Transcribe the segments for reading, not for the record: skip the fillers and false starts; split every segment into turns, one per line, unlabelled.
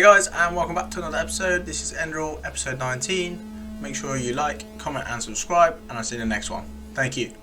guys, and welcome back to another episode. This is Enderal, episode 19. Make sure you like, comment and subscribe, and I'll see you in the next one. Thank you.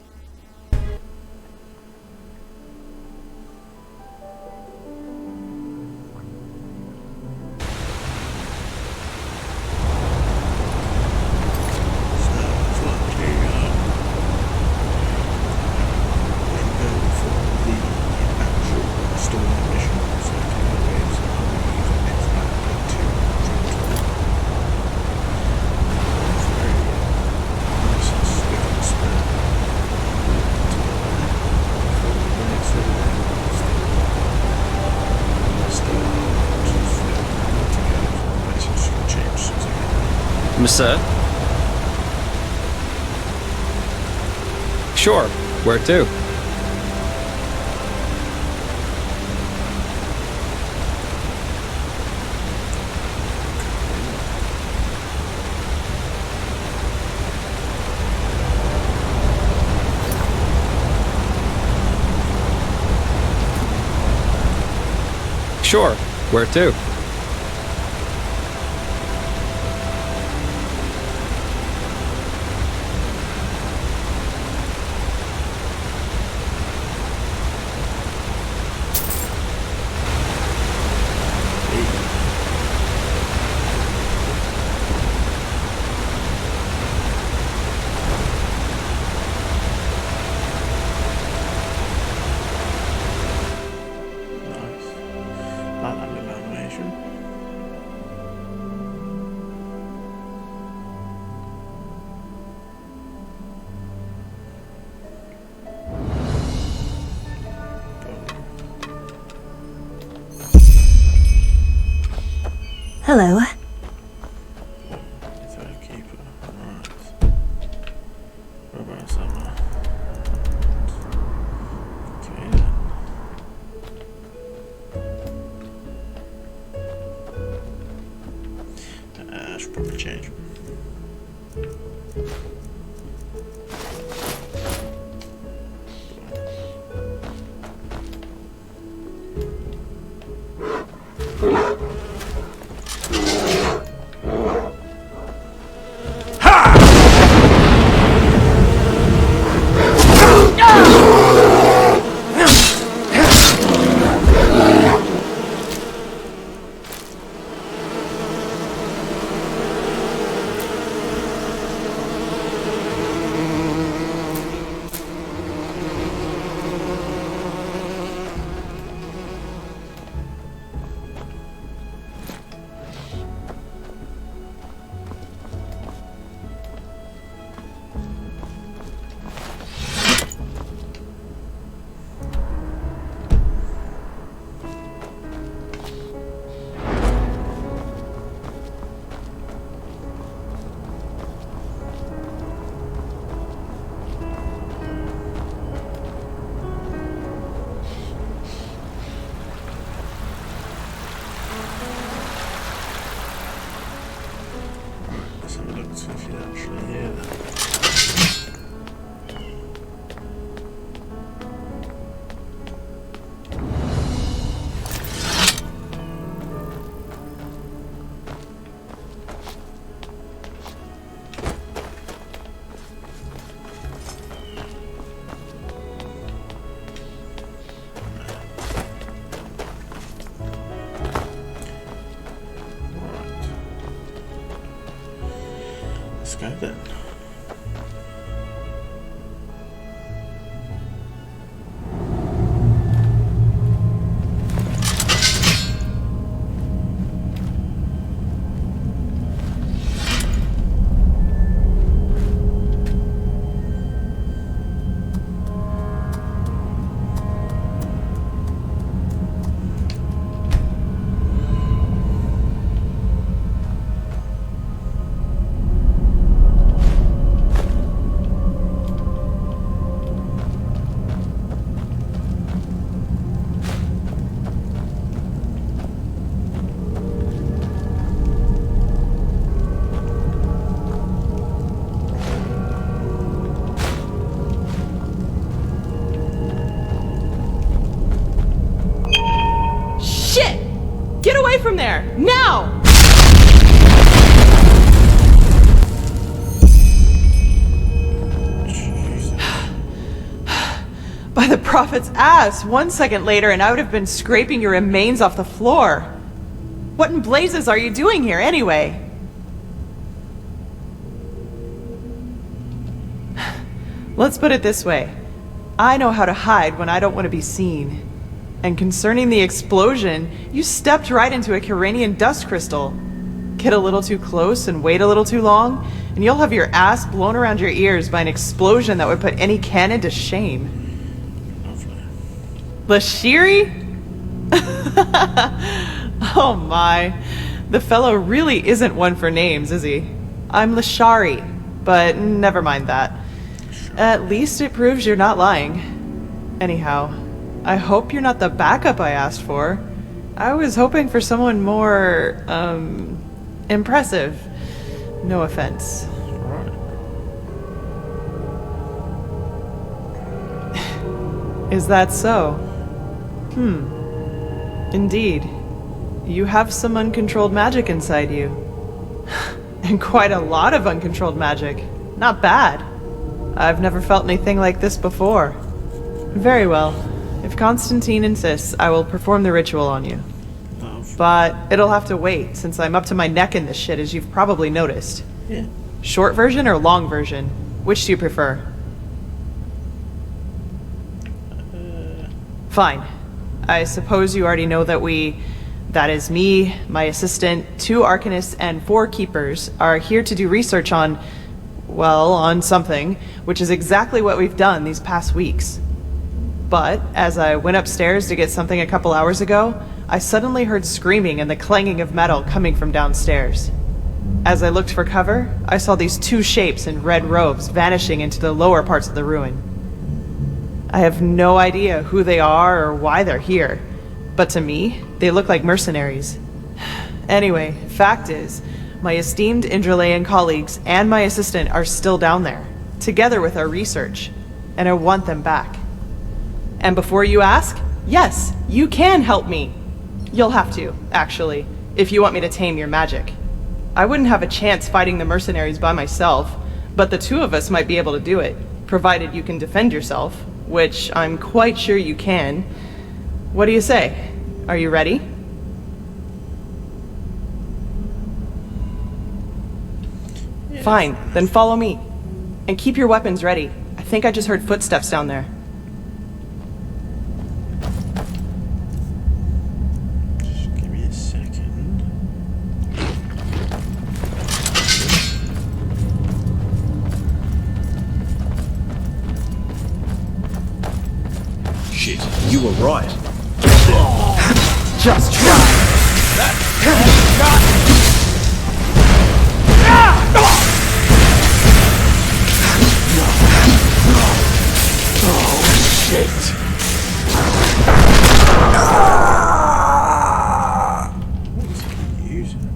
Sir? Sure. Where to? Sure. Where to?
Hello.
I should probably change. Let's go then.
from there! Now! By the prophet's ass! 1 second later and I would have been scraping your remains off the floor. What in blazes are you doing here anyway? Let's put it this way. I know how to hide when I don't want to be seen. And concerning the explosion, you stepped right into a Kyranian dust crystal. Get a little too close and wait a little too long, and you'll have your ass blown around your ears by an explosion that would put any cannon to shame. Lashiri? Oh my. The fellow really isn't one for names, is he? I'm Lashari, but never mind that. At least it proves you're not lying. Anyhow, I hope you're not the backup I asked for. I was hoping for someone more, impressive. No offense. Is that so? Indeed. You have some uncontrolled magic inside you. And quite a lot of uncontrolled magic. Not bad. I've never felt anything like this before. Very well. If Constantine insists, I will perform the ritual on you. But it'll have to wait, since I'm up to my neck in this shit, as you've probably noticed.
Yeah.
Short version or long version? Which do you prefer? Fine. I suppose you already know that that is me, my assistant, 2 arcanists, and 4 keepers, are here to do research on, well, on something, which is exactly what we've done these past weeks. But, as I went upstairs to get something a couple hours ago, I suddenly heard screaming and the clanging of metal coming from downstairs. As I looked for cover, I saw these 2 shapes in red robes vanishing into the lower parts of the ruin. I have no idea who they are or why they're here, but to me, they look like mercenaries. Anyway, fact is, my esteemed Enderalian colleagues and my assistant are still down there, together with our research, and I want them back. And before you ask, yes, you can help me. You'll have to, actually, if you want me to tame your magic. I wouldn't have a chance fighting the mercenaries by myself, but the 2 of us might be able to do it, provided you can defend yourself, which I'm quite sure you can. What do you say? Are you ready? Yeah. Fine, then follow me. And keep your weapons ready. I think I just heard footsteps down there.
Just give me a second.
Shit, you were right.
Just try.
Oh, shit.
What is he using?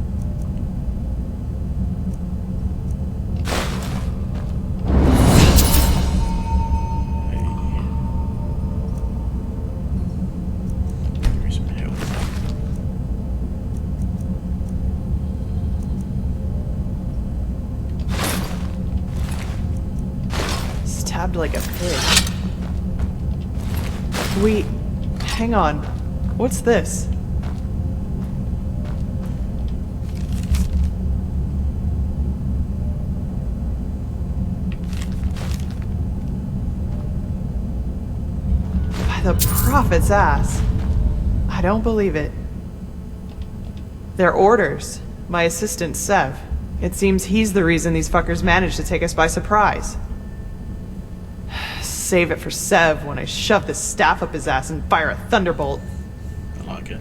Give me some help.
Stabbed like a pig. Hang on. What's this? By the prophet's ass. I don't believe it. They're orders. My assistant, Sev. It seems he's the reason these fuckers managed to take us by surprise. Save it for Sev when I shove this staff up his ass and fire a thunderbolt.
I like it.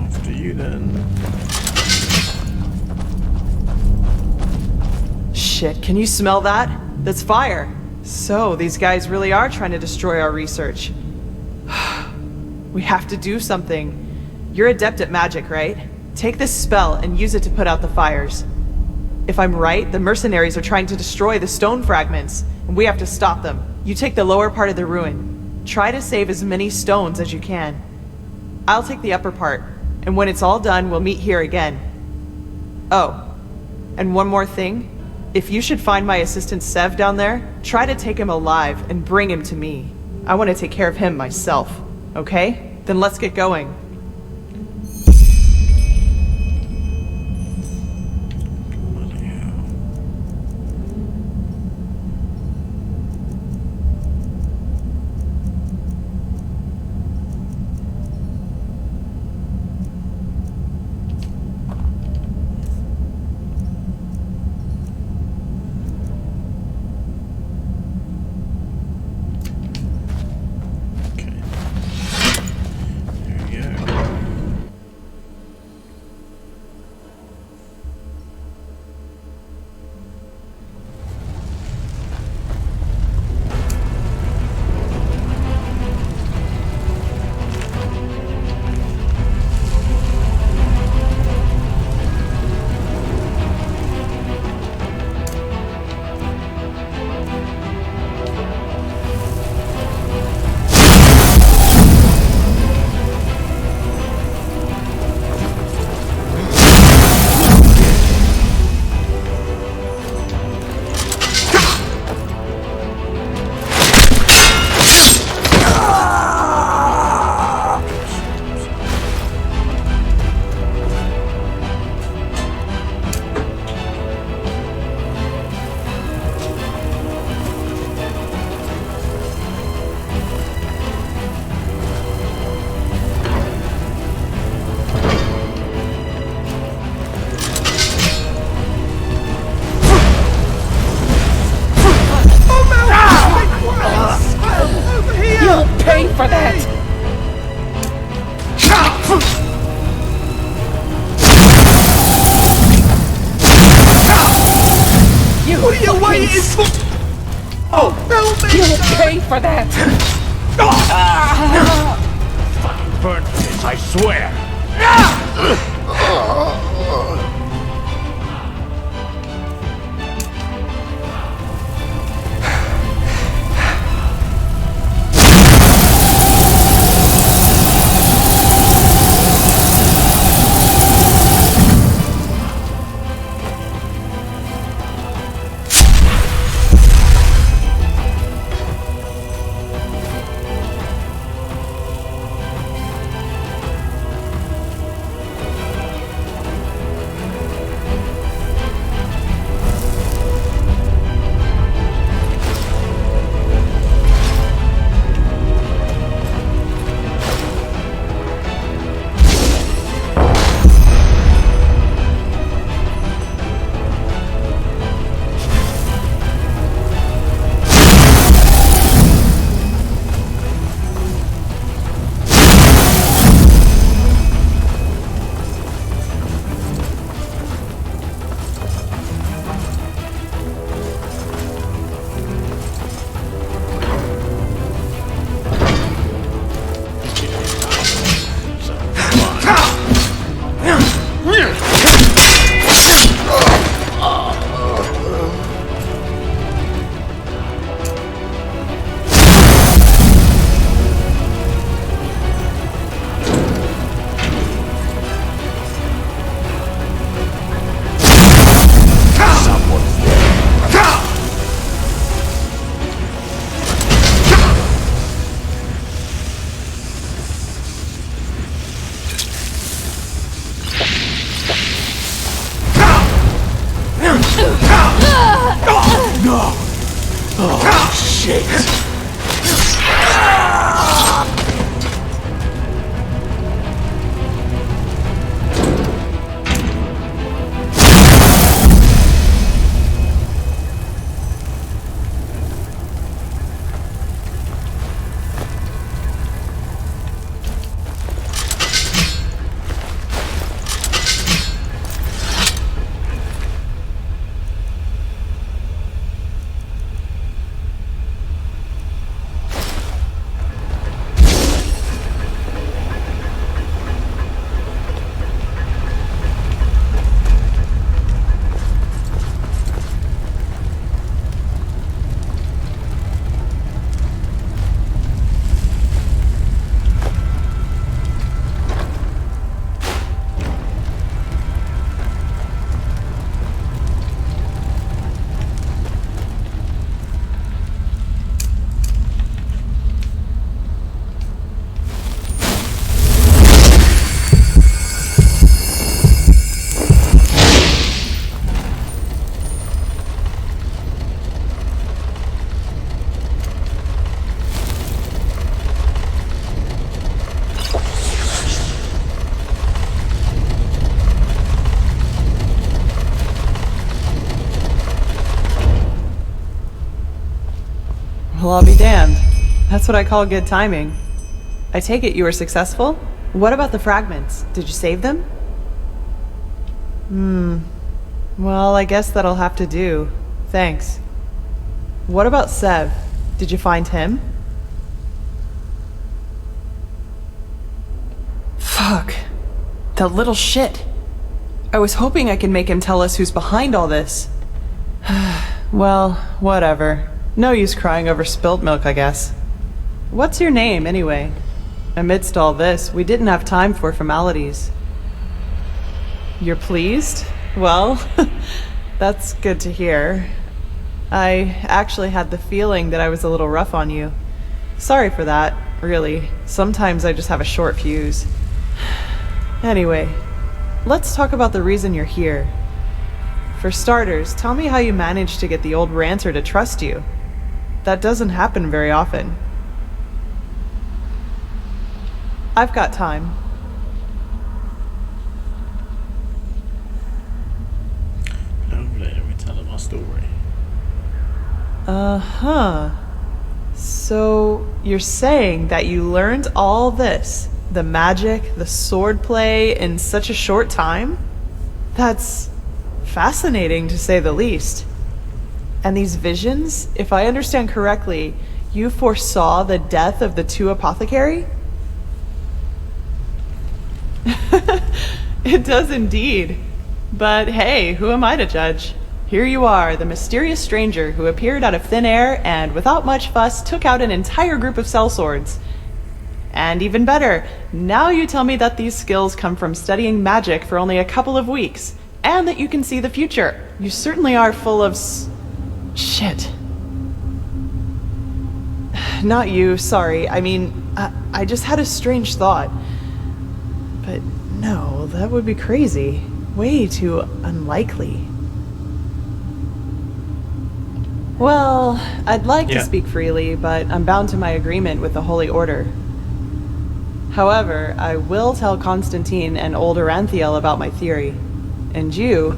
After you then.
Shit, can you smell that? That's fire. So, these guys really are trying to destroy our research. We have to do something. You're adept at magic, right? Take this spell and use it to put out the fires. If I'm right, the mercenaries are trying to destroy the stone fragments, and we have to stop them. You take the lower part of the ruin. Try to save as many stones as you can. I'll take the upper part, and when it's all done, we'll meet here again. Oh, and one more thing. If you should find my assistant Sev down there, try to take him alive and bring him to me. I want to take care of him myself, okay? Then let's get going.
For that! What are you waiting for? Oh, help me! You'll pay for that!
Fucking burn this, I swear!
No! Oh, shit!
Well, I'll be damned. That's what I call good timing. I take it you were successful? What about the fragments? Did you save them? Well, I guess that'll have to do. Thanks. What about Sev? Did you find him? Fuck. That little shit. I was hoping I could make him tell us who's behind all this. Well, whatever. No use crying over spilt milk, I guess. What's your name, anyway? Amidst all this, we didn't have time for formalities. You're pleased? Well, that's good to hear. I actually had the feeling that I was a little rough on you. Sorry for that, really. Sometimes I just have a short fuse. Anyway, let's talk about the reason you're here. For starters, tell me how you managed to get the old ranter to trust you. That doesn't happen very often. I've got time.
Lovely, let me tell them our story.
Uh-huh. So, you're saying that you learned all this, the magic, the swordplay, in such a short time? That's fascinating, to say the least. And these visions, if I understand correctly, you foresaw the death of the two apothecary? It does indeed. But hey, who am I to judge? Here you are, the mysterious stranger who appeared out of thin air and, without much fuss, took out an entire group of sellswords. And even better, now you tell me that these skills come from studying magic for only a couple of weeks, and that you can see the future. You certainly are full of shit. Not you, sorry. I mean, I just had a strange thought. But no, that would be crazy. Way too unlikely. Well, I'd like to speak freely, but I'm bound to my agreement with the Holy Order. However, I will tell Constantine and old Oranthiel about my theory. And you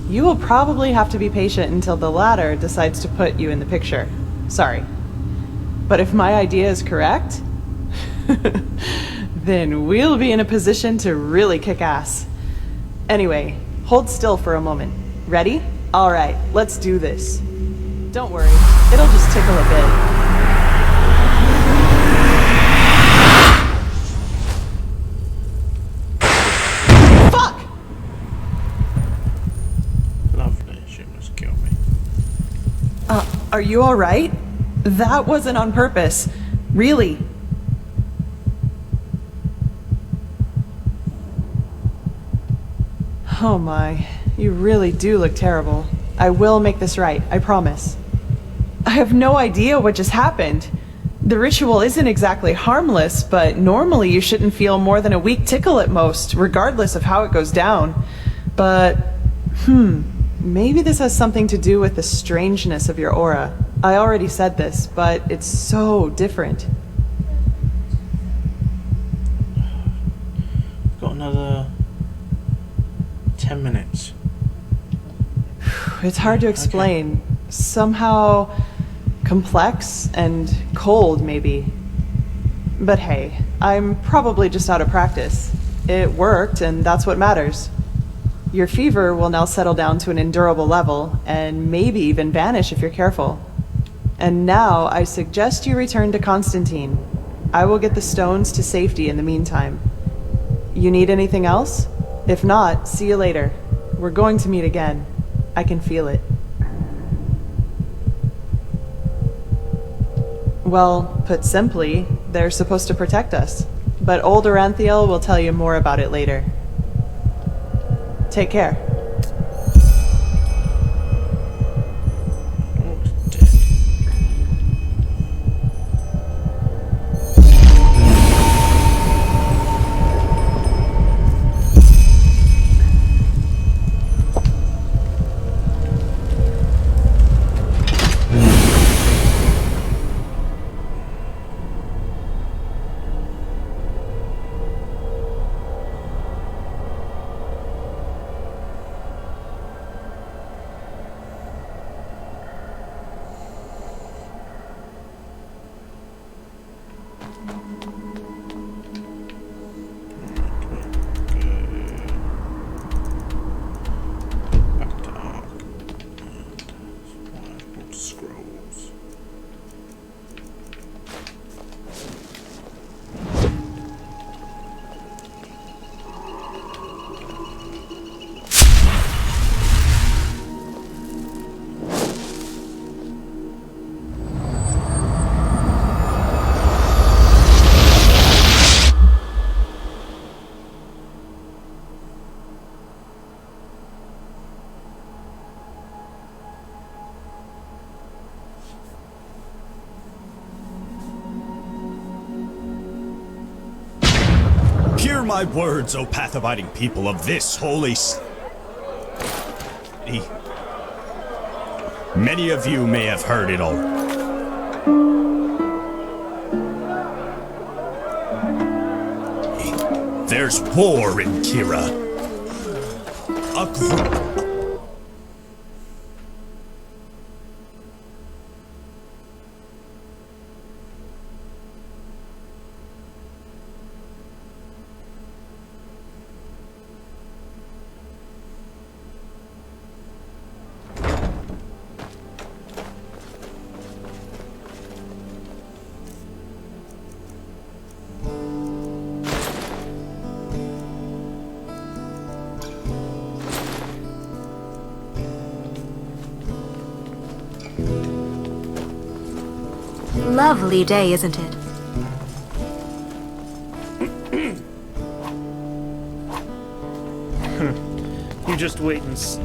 will probably have to be patient until the latter decides to put you in the picture. Sorry. But if my idea is correct, then we'll be in a position to really kick ass. Anyway, hold still for a moment. Ready? All right, let's do this. Don't worry, it'll just tickle a bit. Fuck!
Lovely, she must kill me.
Are you all right? That wasn't on purpose. Really. Oh my, you really do look terrible. I will make this right, I promise. I have no idea what just happened. The ritual isn't exactly harmless, but normally you shouldn't feel more than a weak tickle at most, regardless of how it goes down. But, maybe this has something to do with the strangeness of your aura. I already said this, but it's so different.
Got another 10 minutes.
It's hard to explain. Somehow complex and cold, maybe. But hey, I'm probably just out of practice. It worked, and that's what matters. Your fever will now settle down to an endurable level, and maybe even vanish if you're careful. And now I suggest you return to Constantine. I will get the stones to safety in the meantime. You need anything else? If not, see you later. We're going to meet again. I can feel it. Well, put simply, they're supposed to protect us. But old Oranthiel will tell you more about it later. Take care.
my words, O path-abiding people of this holy city. Many of you may have heard it all. There's war in Kira. A group.
Lovely day, isn't it?
You just wait and see.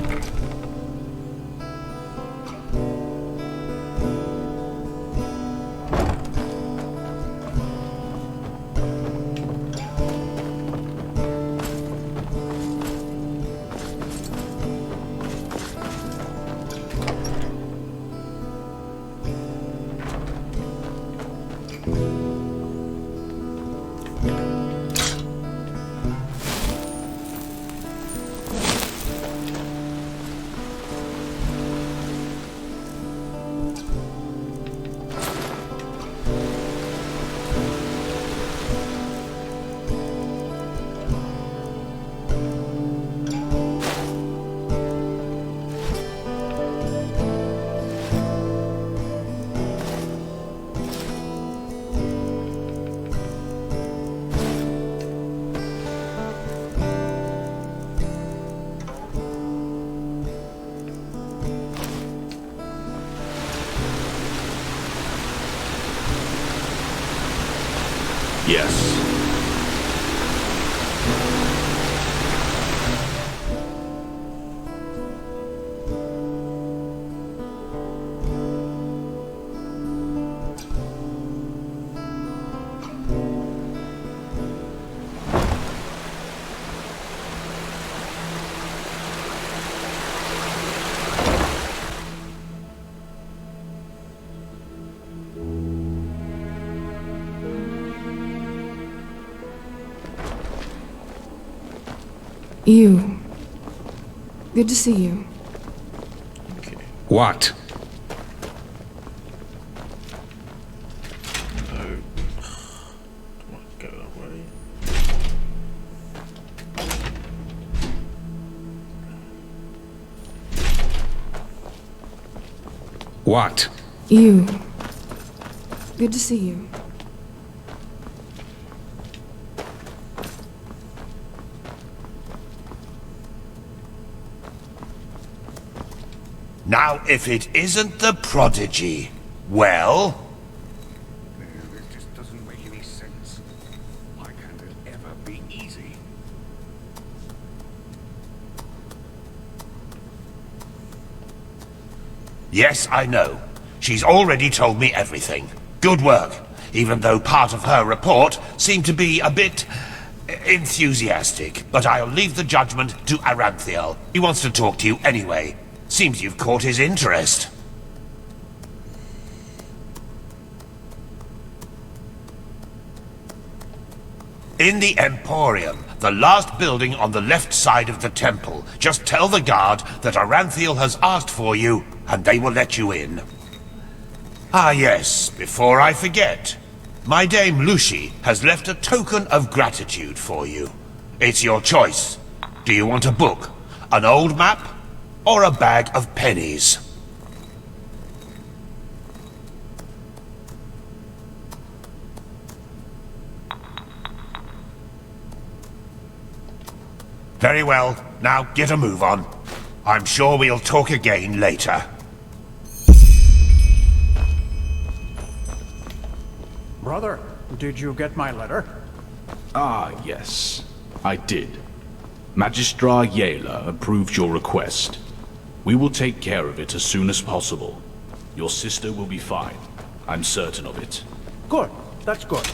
Yes.
You. Good to see you.
Okay.
What?
So, might go that way.
What?
You. Good to see you.
Now, if it isn't the prodigy, well...
This just doesn't make any sense. Why can't it ever be easy?
Yes, I know. She's already told me everything. Good work, even though part of her report seemed to be a bit... enthusiastic. But I'll leave the judgment to Aranthiel. He wants to talk to you anyway. Seems you've caught his interest. In the Emporium, the last building on the left side of the temple. Just tell the guard that Aranthiel has asked for you, and they will let you in. Ah yes, before I forget. My dame Lucy has left a token of gratitude for you. It's your choice. Do you want a book, an old map, or a bag of pennies? Very well. Now get a move on. I'm sure we'll talk again later.
Brother, did you get my letter?
Ah, yes. I did. Magistra Yela approved your request. We will take care of it as soon as possible. Your sister will be fine. I'm certain of it.
Good. That's good.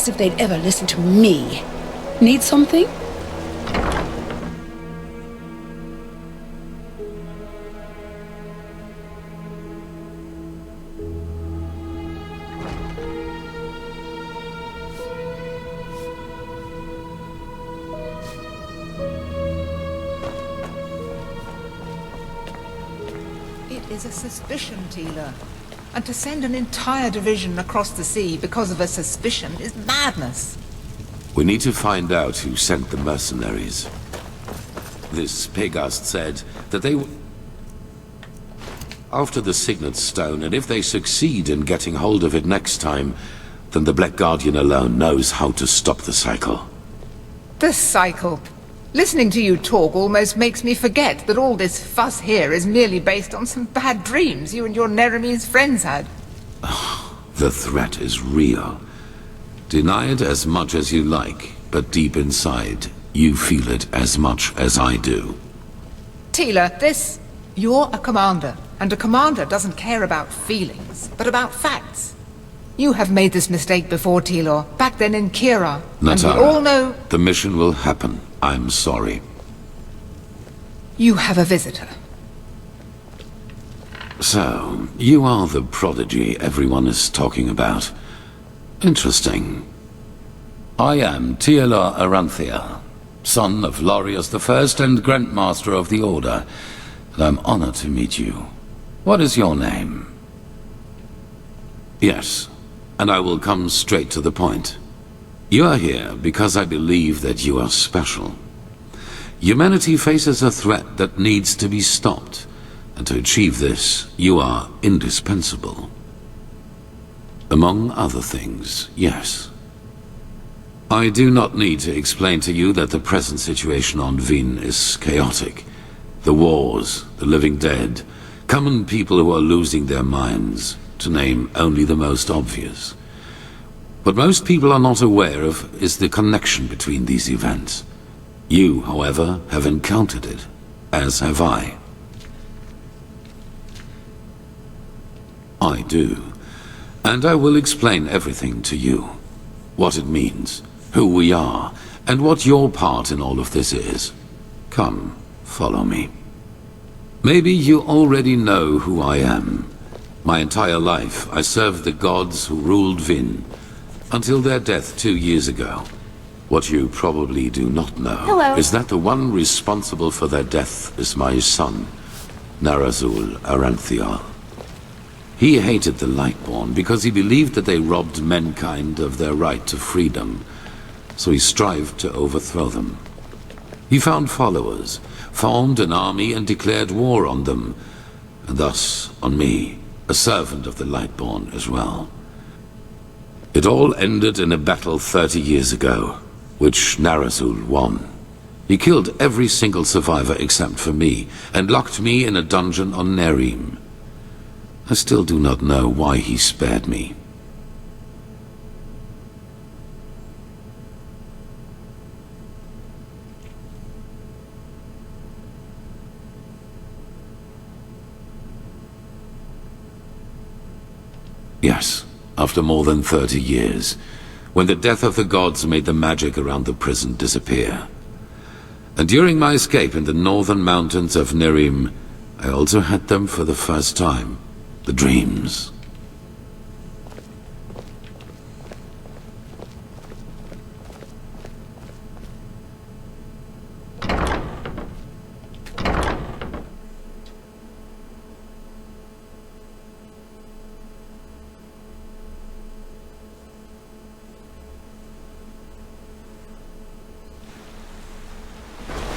As if they'd ever listen to me. Need something?
It is a suspicion, Tila. And to send an entire division across the sea because of a suspicion is madness.
We need to find out who sent the mercenaries. This Pegast said that they after the Signet Stone, and if they succeed in getting hold of it next time, then the Black Guardian alone knows how to stop the cycle.
The cycle. Listening to you talk almost makes me forget that all this fuss here is merely based on some bad dreams you and your Neremese friends had.
The threat is real. Deny it as much as you like, but deep inside, you feel it as much as I do.
Tila, you're a commander, and a commander doesn't care about feelings, but about facts. You have made this mistake before, Tilor, back then in Kira.
Natara,
and we all know...
the mission will happen. I'm sorry.
You have a visitor.
So, you are the prodigy everyone is talking about. Interesting. I am Tealor Aranthia, son of Lorius I and Grandmaster of the Order, and I'm honored to meet you. What is your name? Yes, and I will come straight to the point. You are here because I believe that you are special. Humanity faces a threat that needs to be stopped, and to achieve this, you are indispensable. Among other things, yes. I do not need to explain to you that the present situation on Vin is chaotic. The wars, the living dead, common people who are losing their minds, to name only the most obvious. What most people are not aware of is the connection between these events. You, however, have encountered it, as have I. I do. And I will explain everything to you. What it means, who we are, and what your part in all of this is. Come, follow me. Maybe you already know who I am. My entire life, I served the gods who ruled Vin, until their death 2 years ago. What you probably do not know is that the one responsible for their death is my son, Narazul Aranthial. He hated the Lightborn because he believed that they robbed mankind of their right to freedom, so he strived to overthrow them. He found followers, formed an army and declared war on them, and thus on me, a servant of the Lightborn as well. It all ended in a battle 30 years ago, which Narazul won. He killed every single survivor except for me, and locked me in a dungeon on Nerim. I still do not know why he spared me. Yes. After more than 30 years, when the death of the gods made the magic around the prison disappear. And during my escape in the northern mountains of Nerim, I also had them for the first time, the dreams.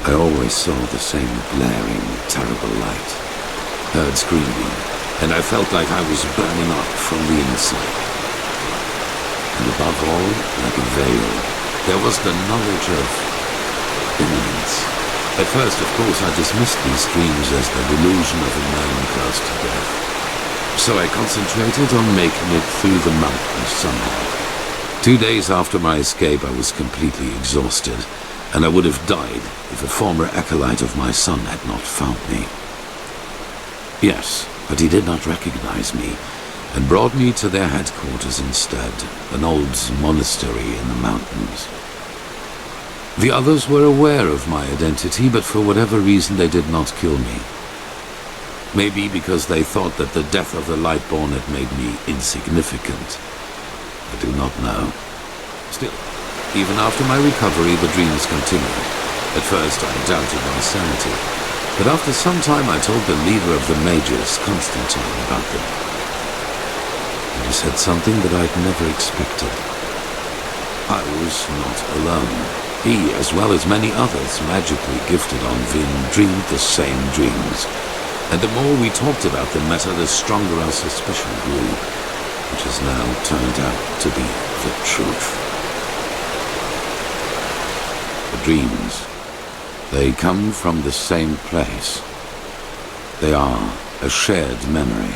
I always saw the same glaring, terrible light. Heard screaming, and I felt like I was burning up from the inside. And above all, like a veil, there was the knowledge of imminence. At first, of course, I dismissed these dreams as the delusion of a man close to death. So I concentrated on making it through the mountains somehow. 2 days after my escape, I was completely exhausted, and I would have died if a former acolyte of my son had not found me. Yes, but he did not recognize me, and brought me to their headquarters instead, an old monastery in the mountains. The others were aware of my identity, but for whatever reason they did not kill me. Maybe because they thought that the death of the Lightborn had made me insignificant. I do not know. Still, even after my recovery, the dreams continued. At first I doubted my sanity, but after some time I told the leader of the mages, Constantine, about them. And he said something that I'd never expected. I was not alone. He, as well as many others magically gifted on Vin, dreamed the same dreams. And the more we talked about the matter, the stronger our suspicion grew, which has now turned out to be the truth. The dreams, they come from the same place. They are a shared memory.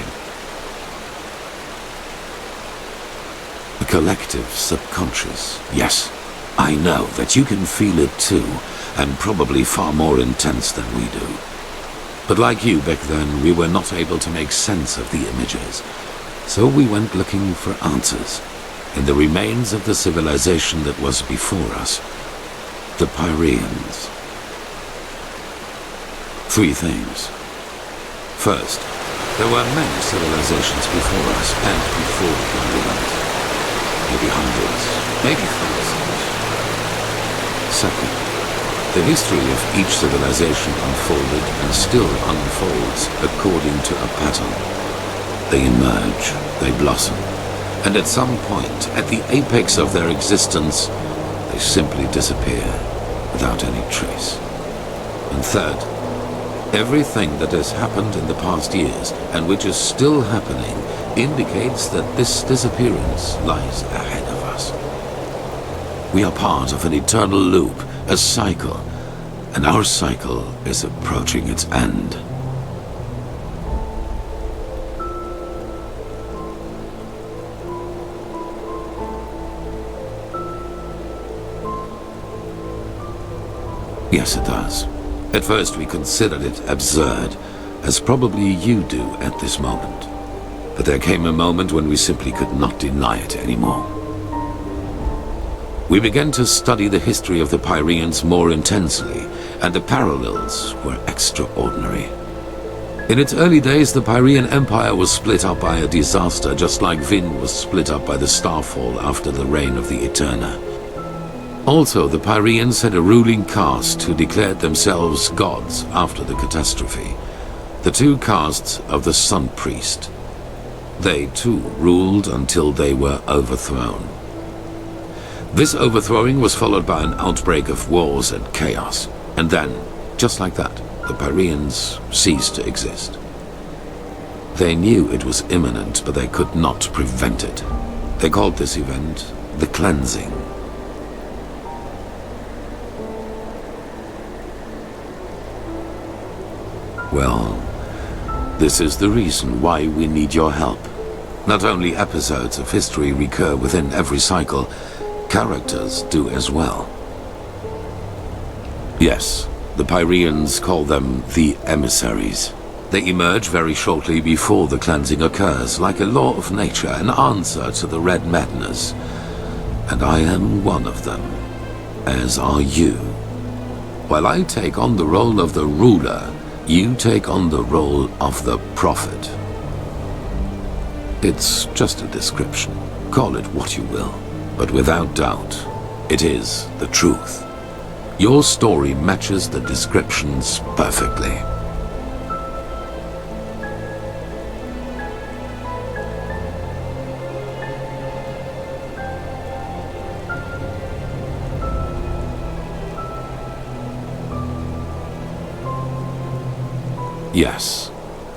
A collective subconscious, yes. I know that you can feel it too, and probably far more intense than we do. But like you back then, we were not able to make sense of the images. So we went looking for answers in the remains of the civilization that was before us, the Pyreans. 3 things. First, there were many civilizations before us and before the Pyreans. Maybe hundreds, maybe thousands. Second, the history of each civilization unfolded and still unfolds according to a pattern. They emerge, they blossom, and at some point, at the apex of their existence, they simply disappear without any trace. And third, everything that has happened in the past years, and which is still happening, indicates that this disappearance lies ahead of us. We are part of an eternal loop, a cycle, and our cycle is approaching its end. Yes, it does. At first we considered it absurd, as probably you do at this moment. But there came a moment when we simply could not deny it anymore. We began to study the history of the Pyreans more intensely, and the parallels were extraordinary. In its early days, the Pyrean Empire was split up by a disaster, just like Vin was split up by the Starfall after the reign of the Eterna. Also, the Pyreans had a ruling caste who declared themselves gods after the catastrophe. The 2 castes of the Sun Priest. They, too, ruled until they were overthrown. This overthrowing was followed by an outbreak of wars and chaos. And then, just like that, the Pyreans ceased to exist. They knew it was imminent, but they could not prevent it. They called this event the Cleansing. Well, this is the reason why we need your help. Not only episodes of history recur within every cycle, characters do as well. Yes, the Pyreans call them the Emissaries. They emerge very shortly before the cleansing occurs, like a law of nature, an answer to the Red Madness. And I am one of them, as are you. While I take on the role of the ruler, you take on the role of the prophet. It's just a description. Call it what you will. But without doubt, it is the truth. Your story matches the descriptions perfectly. Yes.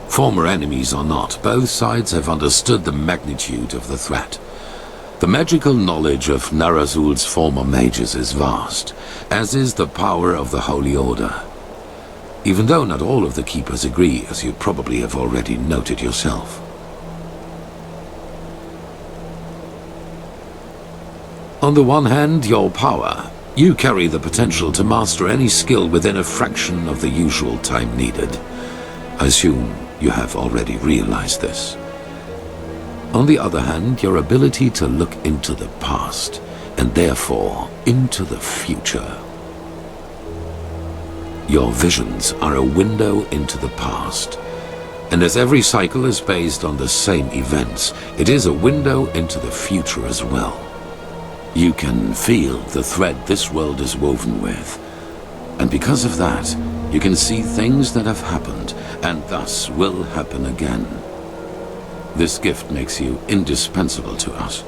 Former enemies or not, both sides have understood the magnitude of the threat. The magical knowledge of Narazul's former mages is vast, as is the power of the Holy Order. Even though not all of the Keepers agree, as you probably have already noted yourself. On the one hand, your power. You carry the potential to master any skill within a fraction of the usual time needed. I assume you have already realized this. On the other hand, your ability to look into the past, and therefore into the future. Your visions are a window into the past. And as every cycle is based on the same events, it is a window into the future as well. You can feel the thread this world is woven with. And because of that, you can see things that have happened, and thus will happen again. This gift makes you indispensable to us,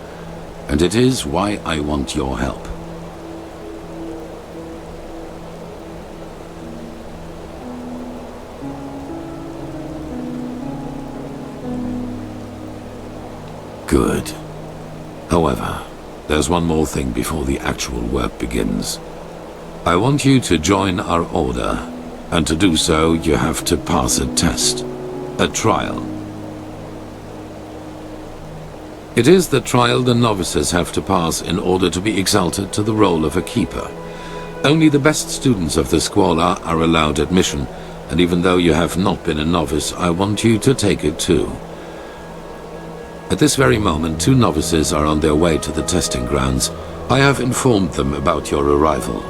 and it is why I want your help. Good. However, there's one more thing before the actual work begins. I want you to join our order, and to do so, you have to pass a test. A trial. It is the trial the novices have to pass in order to be exalted to the role of a keeper. Only the best students of the Squalor are allowed admission, and even though you have not been a novice, I want you to take it too. At this very moment, 2 novices are on their way to the testing grounds. I have informed them about your arrival.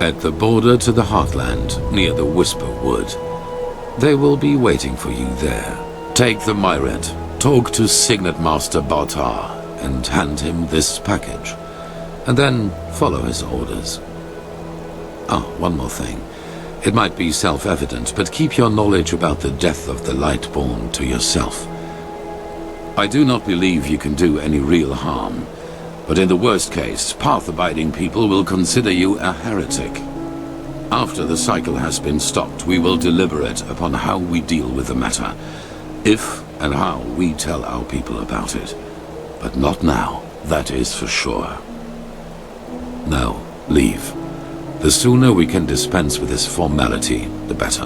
At the border to the Heartland, near the Whisper Wood. They will be waiting for you there. Take the Myret, talk to Signet Master Bartar, and hand him this package. And then follow his orders. Ah, one more thing. It might be self-evident, but keep your knowledge about the death of the Lightborn to yourself. I do not believe you can do any real harm, but in the worst case, path-abiding people will consider you a heretic. After the cycle has been stopped, we will deliberate upon how we deal with the matter, if and how we tell our people about it. But not now, that is for sure. Now, leave. The sooner we can dispense with this formality, the better.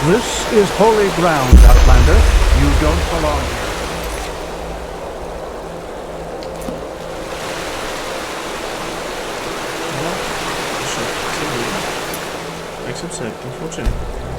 This is holy ground, Outlander. You don't belong here.
Next episode, unfortunately.